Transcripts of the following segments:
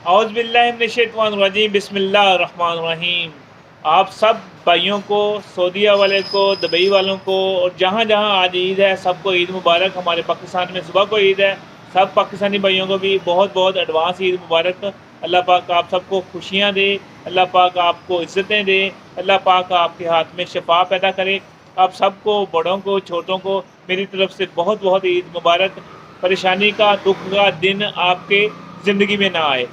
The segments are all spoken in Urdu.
اعوذ باللہ من الشیطان الرجیم، بسم اللہ الرحمن الرحیم۔ آپ سب بھائیوں کو، سعودیہ والے کو، دبئی والوں کو، اور جہاں جہاں آج عید ہے، سب کو عید مبارک۔ ہمارے پاکستان میں صبح کو عید ہے، سب پاکستانی بھائیوں کو بھی بہت بہت ایڈوانس عید مبارک۔ اللہ پاک آپ سب کو خوشیاں دے، اللہ پاک آپ کو عزتیں دے، اللہ پاک آپ کے ہاتھ میں شفا پیدا کرے۔ آپ سب کو، بڑوں کو، چھوٹوں کو میری طرف سے بہت بہت عید مبارک۔ پریشانی کا، دکھ کا دن آپ کے زندگی میں نہ آئے۔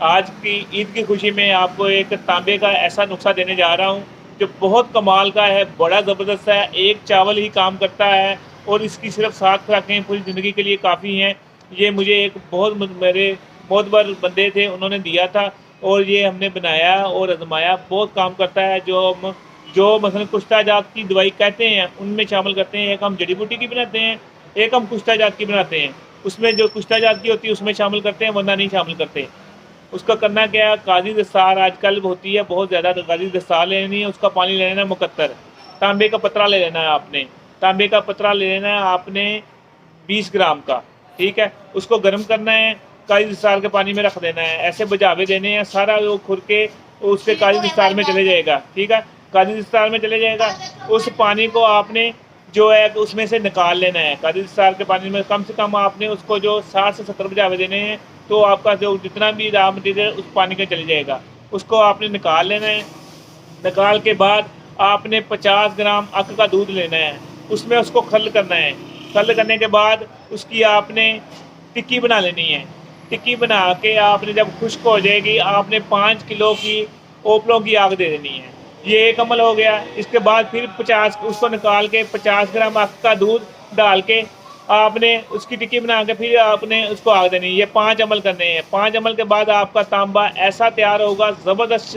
آج کی عید کی خوشی میں آپ کو ایک تانبے کا ایسا نسخہ دینے جا رہا ہوں جو بہت کمال کا ہے، بڑا زبردست ہے۔ ایک چاول ہی کام کرتا ہے اور اس کی صرف 7 خوراکیں پوری زندگی کے لیے کافی ہیں۔ یہ مجھے ایک میرے معتبر بندے تھے، انہوں نے دیا تھا اور یہ ہم نے بنایا اور آزمایا۔ بہت کام کرتا ہے۔ جو مثلا کشتہ جات کی دوائی کہتے ہیں ان میں شامل کرتے ہیں۔ ایک ہم جڑی بوٹی کی بناتے ہیں، ایک ہم کشتہ جات کی بناتے ہیں۔ اس میں جو کشتہ جات کی ہوتی ہے اس میں شامل کرتے ہیں، ورنہ نہیں شامل کرتے۔ اس کا کرنا کیا ہے، قاضی دستار آج کل ہوتی ہے بہت زیادہ، تو قاضی دستار لینی ہے، اس کا پانی لے لینا ہے مقطر۔ تانبے کا پترا لے لینا ہے آپ نے، تانبے کا پترا لے لینا ہے آپ نے 20 گرام کا، ٹھیک ہے۔ اس کو گرم کرنا ہے، قاضی دستار کے پانی میں رکھ دینا ہے، ایسے بجھاوے دینے ہیں، سارا وہ کھر کے اس کے قاضی دستار میں چلے جائے گا، ٹھیک ہے۔ قاضی دستار میں چلے جائے گا، اس پانی کو آپ نے جو ہے اس میں سے نکال لینا ہے۔ قاضی دستار کے پانی میں کم سے کم آپ نے اس کو جو 60 سے 70 بجھاوے دینے ہیں، تو آپ کا جو جتنا بھی را مٹیریل اس پانی کا چلے جائے گا۔ اس کو آپ نے نکال لینا ہے۔ نکال کے بعد آپ نے 50 گرام اک کا دودھ لینا ہے، اس میں اس کو کھل کرنا ہے۔ کھل کرنے کے بعد اس کی آپ نے ٹکی بنا لینی ہے۔ ٹکی بنا کے آپ نے جب خشک ہو جائے گی، آپ نے 5 کلو کی اوپلوں کی آگ دے دینی ہے۔ یہ ایک عمل ہو گیا۔ اس کے بعد پھر 50 اس کو نکال کے 50 گرام اک کا دودھ ڈال کے آپ نے اس کی ٹکی بنا کے پھر آپ نے اس کو آگ دینی ہے۔ یہ 5 عمل کرنے ہیں۔ 5 عمل کے بعد آپ کا تانبا ایسا تیار ہوگا، زبردست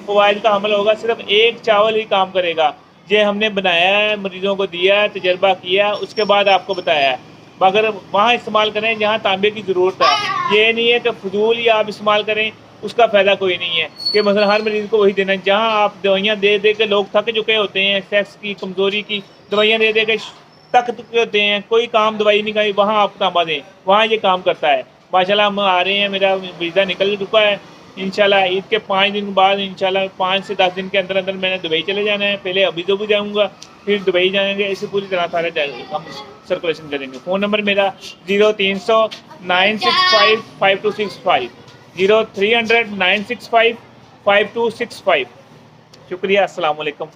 فوائد کا عمل ہوگا، صرف ایک چاول ہی کام کرے گا۔ یہ ہم نے بنایا ہے، مریضوں کو دیا ہے، تجربہ کیا ہے، اس کے بعد آپ کو بتایا ہے۔ مگر وہاں استعمال کریں جہاں تانبے کی ضرورت ہے۔ یہ نہیں ہے کہ فضول ہی آپ استعمال کریں، اس کا فائدہ کوئی نہیں ہے کہ مثلا ہر مریض کو وہی دینا ہے۔ جہاں آپ دوائیاں دے دے کے لوگ تھک چکے ہوتے ہیں، سیکس کی کمزوری کی دوائیاں دے دے کے تک چکے ہوتے ہیں، کوئی کام دوائی نہیں کھائی، وہاں آپ تانبا دیں، وہاں یہ کام کرتا ہے۔ ماشاءاللہ ہم آ رہے ہیں، میرا ویزا نکل چکا ہے۔ انشاءاللہ عید کے 5 دن بعد، انشاءاللہ 5 سے 10 دن کے اندر اندر میں نے دبئی چلے جانا ہے۔ پہلے ابو ظبی جاؤں گا، پھر دبئی جائیں گے، اسے پوری طرح سارے ہم سرکولیشن کریں گے۔ فون نمبر میرا 0300 965 5265، 0300 965 5265۔ شکریہ، السلام علیکم۔